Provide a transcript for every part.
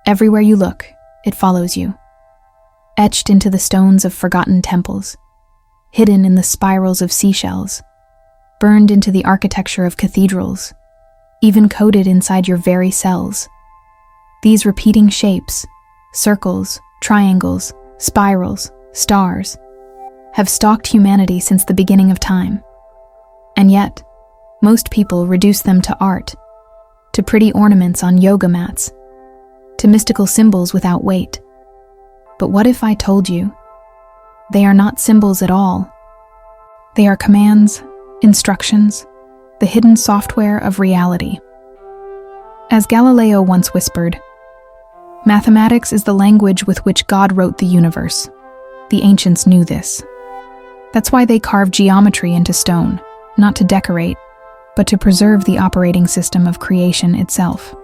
Everywhere you look, it follows you. Etched into the stones of forgotten temples, hidden in the spirals of seashells, burned into the architecture of cathedrals, even coded inside your very cells. These repeating shapes, circles, triangles, spirals, stars, have stalked humanity since the beginning of time. And yet, most people reduce them to art, to pretty ornaments on yoga mats, to mystical symbols without weight. But what if I told you they are not symbols at all? They are commands, instructions, the hidden software of reality. As Galileo once whispered, mathematics is the language with which God wrote the universe. The ancients knew this. That's why they carved geometry into stone, not to decorate, but to preserve the operating system of creation itself.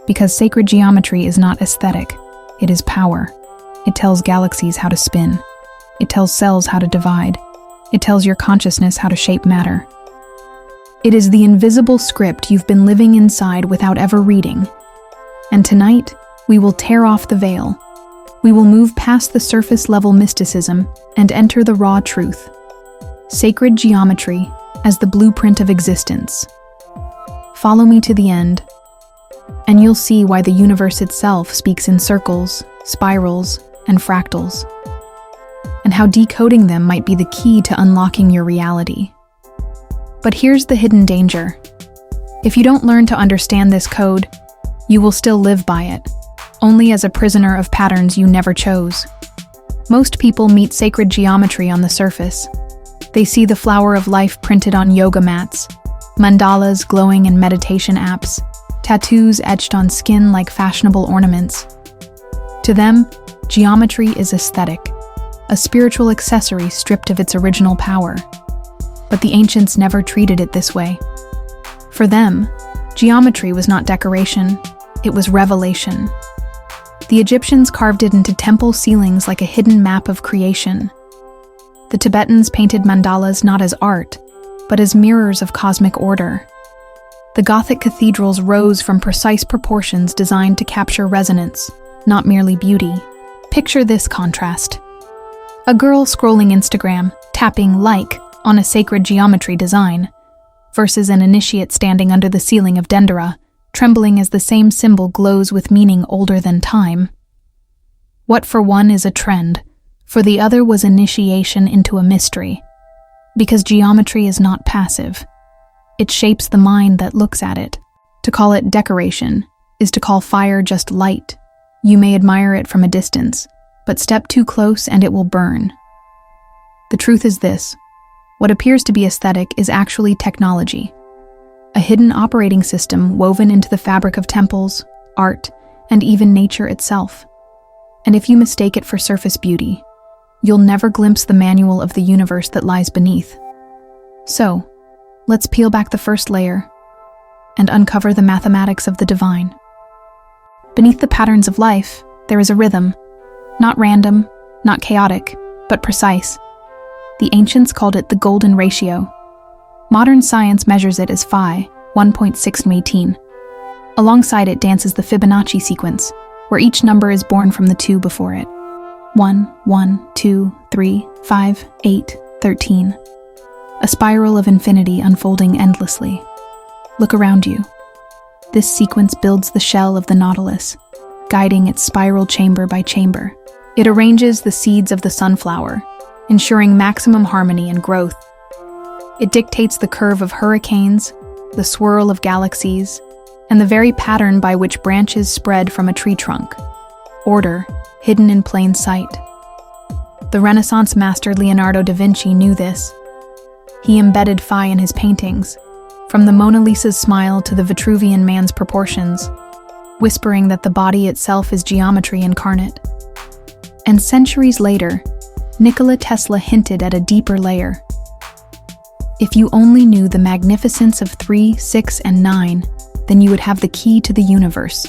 Because sacred geometry is not aesthetic, it is power. It tells galaxies how to spin. It tells cells how to divide. It tells your consciousness how to shape matter. It is the invisible script you've been living inside without ever reading. And tonight, we will tear off the veil. We will move past the surface-level mysticism and enter the raw truth. Sacred geometry as the blueprint of existence. Follow me to the end, and you'll see why the universe itself speaks in circles, spirals, and fractals, and how decoding them might be the key to unlocking your reality. But here's the hidden danger. If you don't learn to understand this code, you will still live by it, only as a prisoner of patterns you never chose. Most people meet sacred geometry on the surface. They see the flower of life printed on yoga mats, mandalas glowing in meditation apps, tattoos etched on skin like fashionable ornaments. To them, geometry is aesthetic, a spiritual accessory stripped of its original power. But the ancients never treated it this way. For them, geometry was not decoration, it was revelation. The Egyptians carved it into temple ceilings like a hidden map of creation. The Tibetans painted mandalas not as art, but as mirrors of cosmic order. The Gothic cathedrals rose from precise proportions designed to capture resonance, not merely beauty. Picture this contrast. A girl scrolling Instagram, tapping like on a sacred geometry design, versus an initiate standing under the ceiling of Dendera, trembling as the same symbol glows with meaning older than time. What for one is a trend, for the other was initiation into a mystery. Because geometry is not passive. It shapes the mind that looks at it. To call it decoration is to call fire just light. You may admire it from a distance, but step too close and it will burn. The truth is this: what appears to be aesthetic is actually technology, a hidden operating system woven into the fabric of temples, art, and even nature itself. And if you mistake it for surface beauty, you'll never glimpse the manual of the universe that lies beneath. So, let's peel back the first layer and uncover the mathematics of the divine. Beneath the patterns of life, there is a rhythm, not random, not chaotic, but precise. The ancients called it the golden ratio. Modern science measures it as phi, 1.618. Alongside it dances the Fibonacci sequence, where each number is born from the 2 before it. 1, 1, 2, 3, 5, 8, 13. A spiral of infinity unfolding endlessly. Look around you. This sequence builds the shell of the nautilus, guiding its spiral chamber by chamber. It arranges the seeds of the sunflower, ensuring maximum harmony and growth. It dictates the curve of hurricanes, the swirl of galaxies, and the very pattern by which branches spread from a tree trunk. Order, hidden in plain sight. The Renaissance master Leonardo da Vinci knew this. He embedded phi in his paintings, from the Mona Lisa's smile to the Vitruvian man's proportions, whispering that the body itself is geometry incarnate. And centuries later, Nikola Tesla hinted at a deeper layer. If you only knew the magnificence of 3, 6, and 9, then you would have the key to the universe.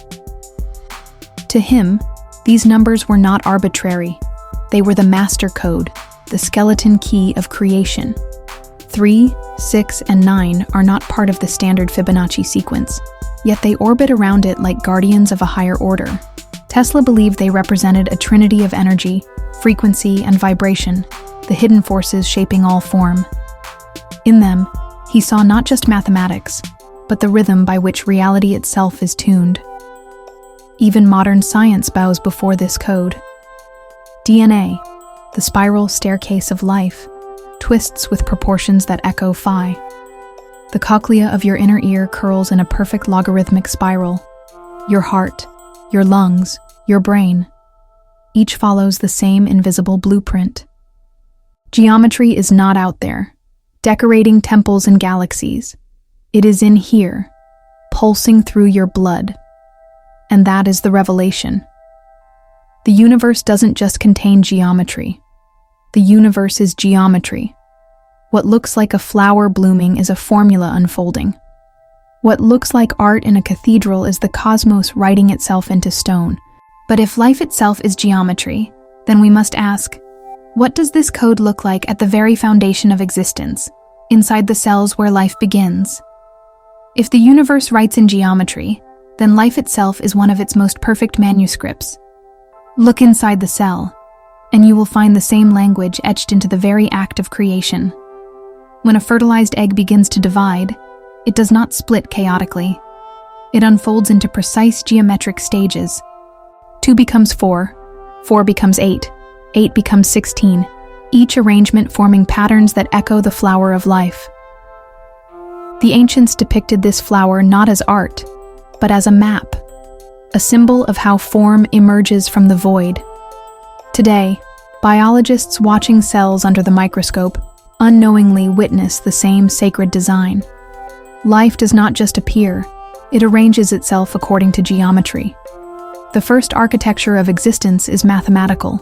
To him, these numbers were not arbitrary. They were the master code, the skeleton key of creation. 3, 6, and 9 are not part of the standard Fibonacci sequence, yet they orbit around it like guardians of a higher order. Tesla believed they represented a trinity of energy, frequency, and vibration, the hidden forces shaping all form. In them, he saw not just mathematics, but the rhythm by which reality itself is tuned. Even modern science bows before this code. DNA, the spiral staircase of life, twists with proportions that echo phi. The cochlea of your inner ear curls in a perfect logarithmic spiral. Your heart, your lungs, your brain, each follows the same invisible blueprint. Geometry is not out there, decorating temples and galaxies. It is in here, pulsing through your blood. And that is the revelation. The universe doesn't just contain geometry. The universe is geometry. What looks like a flower blooming is a formula unfolding. What looks like art in a cathedral is the cosmos writing itself into stone. But if life itself is geometry, then we must ask, what does this code look like at the very foundation of existence, inside the cells where life begins? If the universe writes in geometry, then life itself is one of its most perfect manuscripts. Look inside the cell, and you will find the same language etched into the very act of creation. When a fertilized egg begins to divide, it does not split chaotically. It unfolds into precise geometric stages. 2 becomes 4, 4 becomes 8, 8 becomes 16, each arrangement forming patterns that echo the flower of life. The ancients depicted this flower not as art, but as a map, a symbol of how form emerges from the void. Today, biologists watching cells under the microscope unknowingly witness the same sacred design. Life does not just appear, it arranges itself according to geometry. The first architecture of existence is mathematical.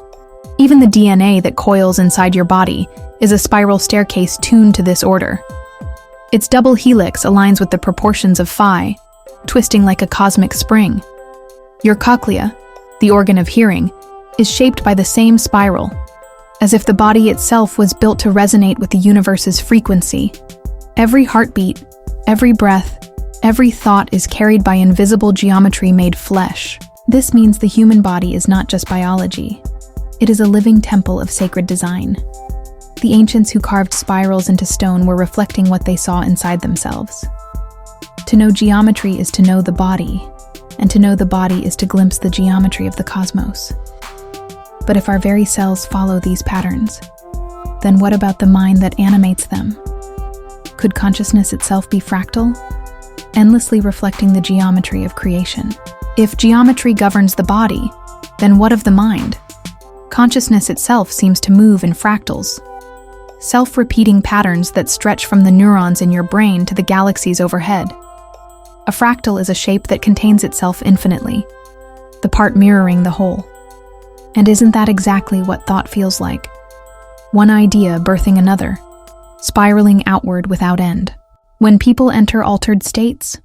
Even the DNA that coils inside your body is a spiral staircase tuned to this order. Its double helix aligns with the proportions of phi, twisting like a cosmic spring. Your cochlea, the organ of hearing, is shaped by the same spiral, as if the body itself was built to resonate with the universe's frequency. Every heartbeat, every breath, every thought is carried by invisible geometry made flesh. This means the human body is not just biology. It is a living temple of sacred design. The ancients who carved spirals into stone were reflecting what they saw inside themselves. To know geometry is to know the body, and to know the body is to glimpse the geometry of the cosmos. But if our very cells follow these patterns, then what about the mind that animates them? Could consciousness itself be fractal, endlessly reflecting the geometry of creation? If geometry governs the body, then what of the mind? Consciousness itself seems to move in fractals, self-repeating patterns that stretch from the neurons in your brain to the galaxies overhead. A fractal is a shape that contains itself infinitely, the part mirroring the whole. And isn't that exactly what thought feels like? One idea birthing another, spiraling outward without end. When people enter altered states,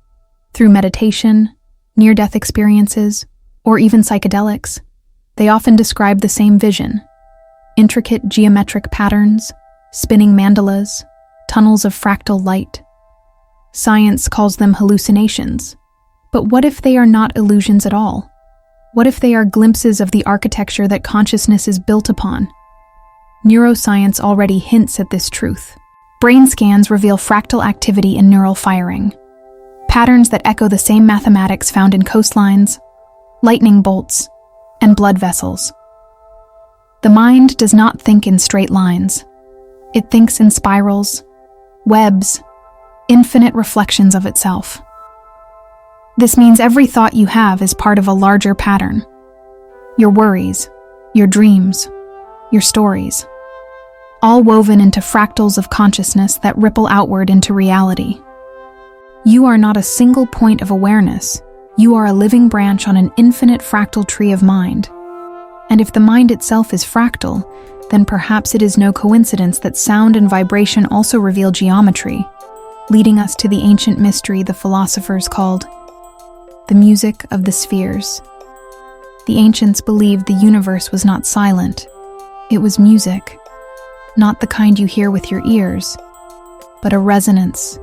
through meditation, near-death experiences, or even psychedelics, they often describe the same vision: intricate geometric patterns, spinning mandalas, tunnels of fractal light. Science calls them hallucinations. But what if they are not illusions at all? What if they are glimpses of the architecture that consciousness is built upon? Neuroscience already hints at this truth. Brain scans reveal fractal activity in neural firing, patterns that echo the same mathematics found in coastlines, lightning bolts, and blood vessels. The mind does not think in straight lines. It thinks in spirals, webs, infinite reflections of itself. This means every thought you have is part of a larger pattern. Your worries, your dreams, your stories, all woven into fractals of consciousness that ripple outward into reality. You are not a single point of awareness. You are a living branch on an infinite fractal tree of mind. And if the mind itself is fractal, then perhaps it is no coincidence that sound and vibration also reveal geometry, leading us to the ancient mystery the philosophers called the music of the spheres. The ancients believed the universe was not silent. It was music, not the kind you hear with your ears, but a resonance,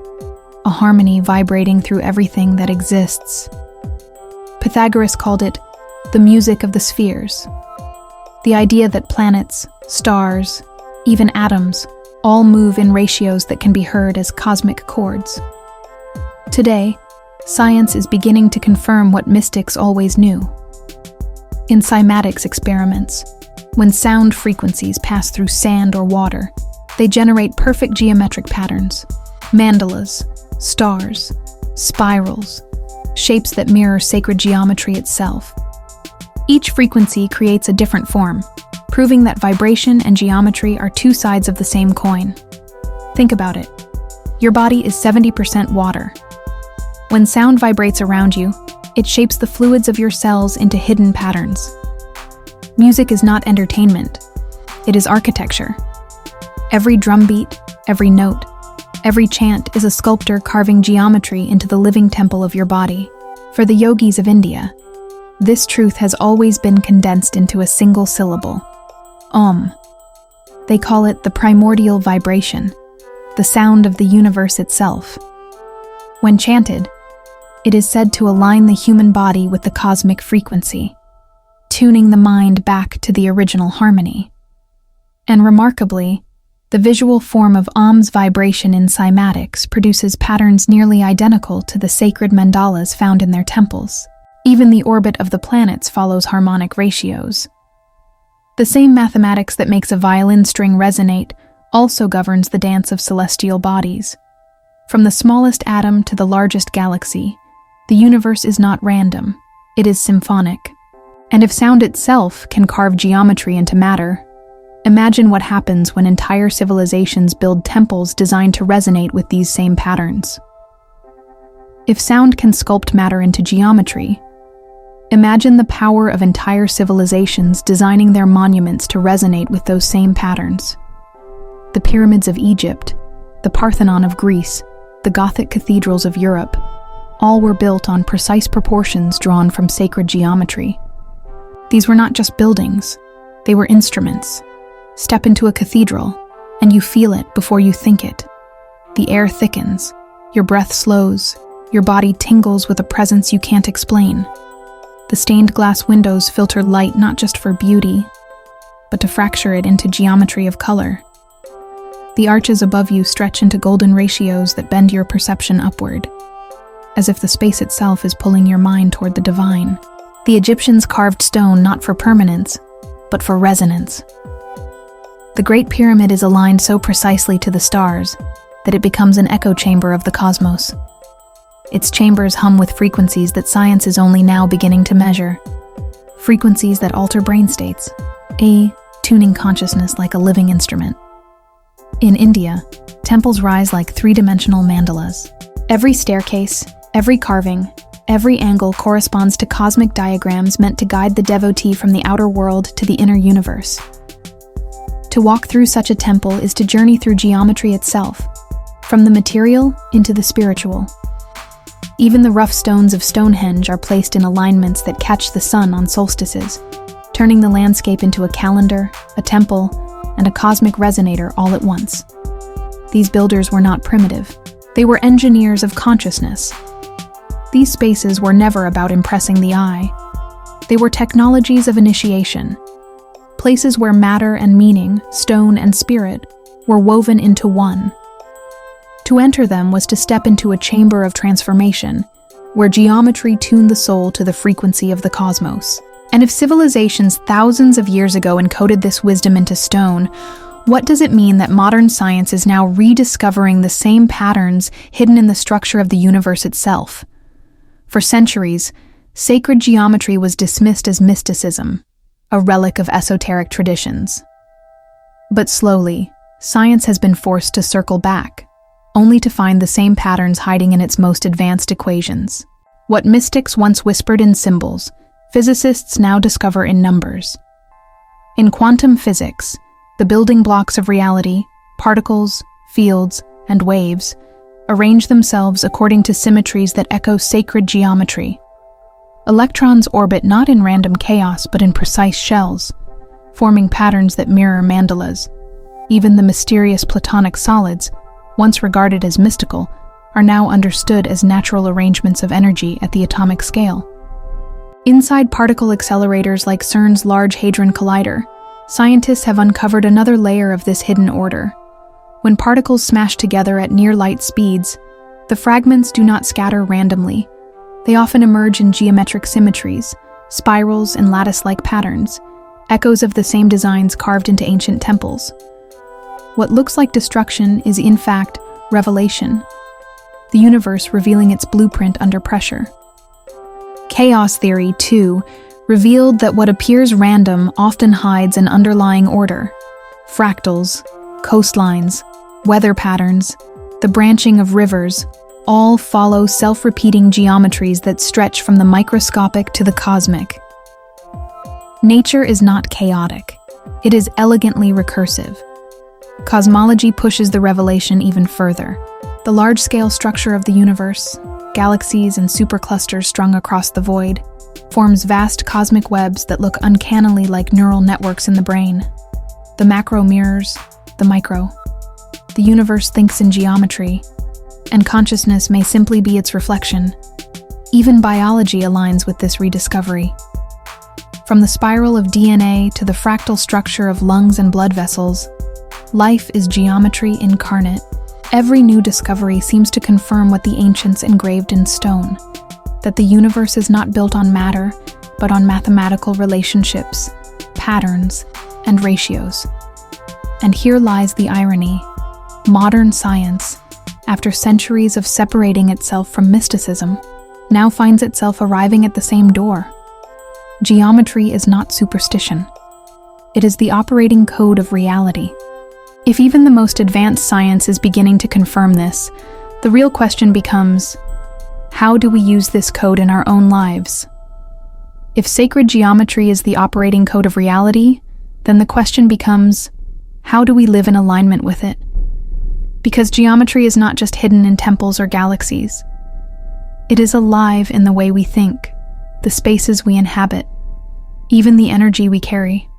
a harmony vibrating through everything that exists. Pythagoras called it the music of the spheres. The idea that planets, stars, even atoms, all move in ratios that can be heard as cosmic chords. Today, science is beginning to confirm what mystics always knew. In cymatics experiments, when sound frequencies pass through sand or water, they generate perfect geometric patterns, mandalas, stars, spirals, shapes that mirror sacred geometry itself. Each frequency creates a different form, proving that vibration and geometry are two sides of the same coin. Think about it. Your body is 70% water. When sound vibrates around you, it shapes the fluids of your cells into hidden patterns. Music is not entertainment. It is architecture. Every drumbeat, every note, every chant is a sculptor carving geometry into the living temple of your body. For the yogis of India, this truth has always been condensed into a single syllable, Om. They call it the primordial vibration, the sound of the universe itself. When chanted, it is said to align the human body with the cosmic frequency, tuning the mind back to the original harmony. And remarkably, the visual form of Om's vibration in cymatics produces patterns nearly identical to the sacred mandalas found in their temples. Even the orbit of the planets follows harmonic ratios. The same mathematics that makes a violin string resonate also governs the dance of celestial bodies. From the smallest atom to the largest galaxy, the universe is not random, it is symphonic. And if sound itself can carve geometry into matter, imagine what happens when entire civilizations build temples designed to resonate with these same patterns. If sound can sculpt matter into geometry, imagine the power of entire civilizations designing their monuments to resonate with those same patterns. The pyramids of Egypt, the Parthenon of Greece, the Gothic cathedrals of Europe, all were built on precise proportions drawn from sacred geometry. These were not just buildings, they were instruments. Step into a cathedral, and you feel it before you think it. The air thickens, your breath slows, your body tingles with a presence you can't explain. The stained glass windows filter light not just for beauty, but to fracture it into geometry of color. The arches above you stretch into golden ratios that bend your perception upward, as if the space itself is pulling your mind toward the divine. The Egyptians carved stone not for permanence, but for resonance. The Great Pyramid is aligned so precisely to the stars that it becomes an echo chamber of the cosmos. Its chambers hum with frequencies that science is only now beginning to measure. Frequencies that alter brain states, tuning consciousness like a living instrument. In India, temples rise like three-dimensional mandalas. Every staircase, every carving, every angle corresponds to cosmic diagrams meant to guide the devotee from the outer world to the inner universe. To walk through such a temple is to journey through geometry itself, from the material into the spiritual. Even the rough stones of Stonehenge are placed in alignments that catch the sun on solstices, turning the landscape into a calendar, a temple, and a cosmic resonator all at once. These builders were not primitive. They were engineers of consciousness. These spaces were never about impressing the eye. They were technologies of initiation, places where matter and meaning, stone and spirit, were woven into one. To enter them was to step into a chamber of transformation, where geometry tuned the soul to the frequency of the cosmos. And if civilizations thousands of years ago encoded this wisdom into stone, what does it mean that modern science is now rediscovering the same patterns hidden in the structure of the universe itself? For centuries, sacred geometry was dismissed as mysticism, a relic of esoteric traditions. But slowly, science has been forced to circle back, only to find the same patterns hiding in its most advanced equations. What mystics once whispered in symbols, physicists now discover in numbers. In quantum physics, the building blocks of reality, particles, fields, and waves, arrange themselves according to symmetries that echo sacred geometry. Electrons orbit not in random chaos but in precise shells, forming patterns that mirror mandalas. Even the mysterious Platonic solids, once regarded as mystical, are now understood as natural arrangements of energy at the atomic scale. Inside particle accelerators like CERN's Large Hadron Collider, scientists have uncovered another layer of this hidden order. When particles smash together at near-light speeds, the fragments do not scatter randomly. They often emerge in geometric symmetries, spirals and lattice-like patterns, echoes of the same designs carved into ancient temples. What looks like destruction is, in fact, revelation, the universe revealing its blueprint under pressure. Chaos theory, too, revealed that what appears random often hides an underlying order. Fractals, coastlines, weather patterns, the branching of rivers, all follow self-repeating geometries that stretch from the microscopic to the cosmic. Nature is not chaotic. It is elegantly recursive. Cosmology pushes the revelation even further. The large-scale structure of the universe, galaxies and superclusters strung across the void, forms vast cosmic webs that look uncannily like neural networks in the brain. The macro mirrors the micro. The universe thinks in geometry, and consciousness may simply be its reflection. Even biology aligns with this rediscovery. From the spiral of DNA to the fractal structure of lungs and blood vessels, life is geometry incarnate. Every new discovery seems to confirm what the ancients engraved in stone, that the universe is not built on matter, but on mathematical relationships, patterns, and ratios. And here lies the irony. Modern science, after centuries of separating itself from mysticism, now finds itself arriving at the same door. Geometry is not superstition. It is the operating code of reality. If even the most advanced science is beginning to confirm this, the real question becomes, how do we use this code in our own lives? If sacred geometry is the operating code of reality, then the question becomes, how do we live in alignment with it? Because geometry is not just hidden in temples or galaxies. It is alive in the way we think, the spaces we inhabit, even the energy we carry.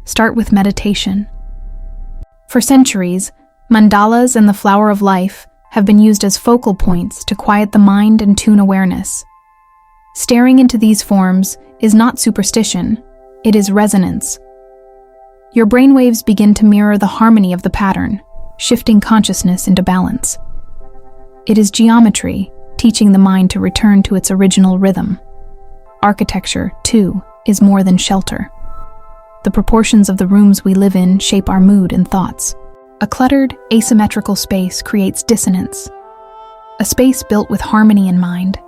Start with meditation. For centuries, mandalas and the flower of life have been used as focal points to quiet the mind and tune awareness. Staring into these forms is not superstition, it is resonance. Your brainwaves begin to mirror the harmony of the pattern, shifting consciousness into balance. It is geometry, teaching the mind to return to its original rhythm. Architecture, too, is more than shelter. The proportions of the rooms we live in shape our mood and thoughts. A cluttered, asymmetrical space creates dissonance. A space built with harmony in mind,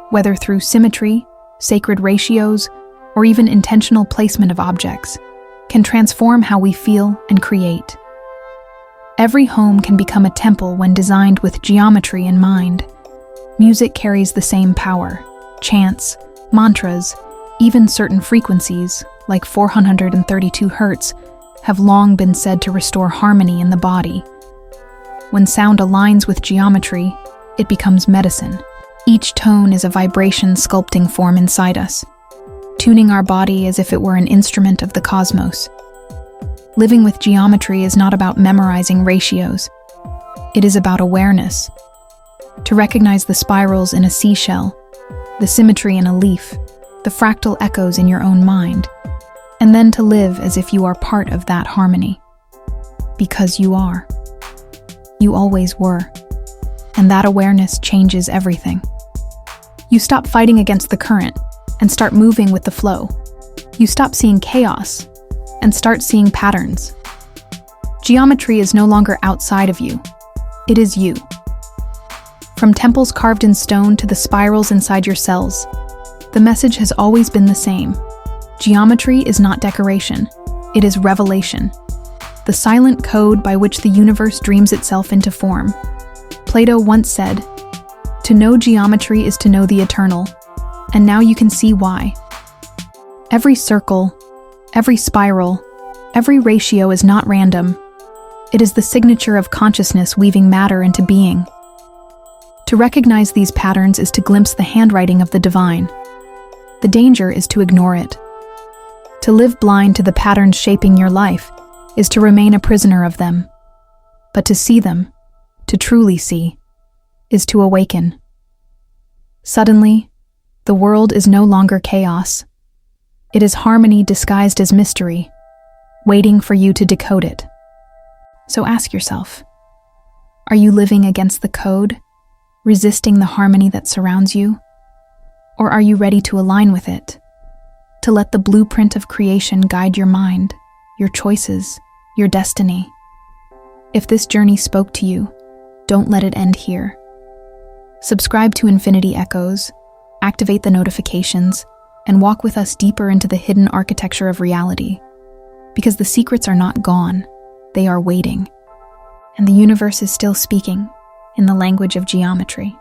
whether through symmetry, sacred ratios, or even intentional placement of objects, can transform how we feel and create. Every home can become a temple when designed with geometry in mind. Music carries the same power. Chants, mantras, even certain frequencies, like 432 Hz, have long been said to restore harmony in the body. When sound aligns with geometry, it becomes medicine. Each tone is a vibration sculpting form inside us, tuning our body as if it were an instrument of the cosmos. Living with geometry is not about memorizing ratios. It is about awareness. To recognize the spirals in a seashell, the symmetry in a leaf, the fractal echoes in your own mind, and then to live as if you are part of that harmony. Because you are. You always were. And that awareness changes everything. You stop fighting against the current and start moving with the flow. You stop seeing chaos and start seeing patterns. Geometry is no longer outside of you. It is you. From temples carved in stone to the spirals inside your cells, the message has always been the same. Geometry is not decoration. It is revelation. The silent code by which the universe dreams itself into form. Plato once said, "To know geometry is to know the eternal," and now you can see why. Every circle, every spiral, every ratio is not random. It is the signature of consciousness weaving matter into being. To recognize these patterns is to glimpse the handwriting of the divine. The danger is to ignore it. To live blind to the patterns shaping your life is to remain a prisoner of them. But to see them, to truly see, is to awaken. Suddenly, The world is no longer chaos. It is harmony disguised as mystery, waiting for you to decode it. So ask yourself, are you living against the code, resisting the harmony that surrounds you? Or are you ready to align with it, to let the blueprint of creation guide your mind, your choices, your destiny? If this journey spoke to you, don't let it end here. Subscribe to Infinity Echoes, activate the notifications, and walk with us deeper into the hidden architecture of reality. Because the secrets are not gone, they are waiting. And the universe is still speaking in the language of geometry.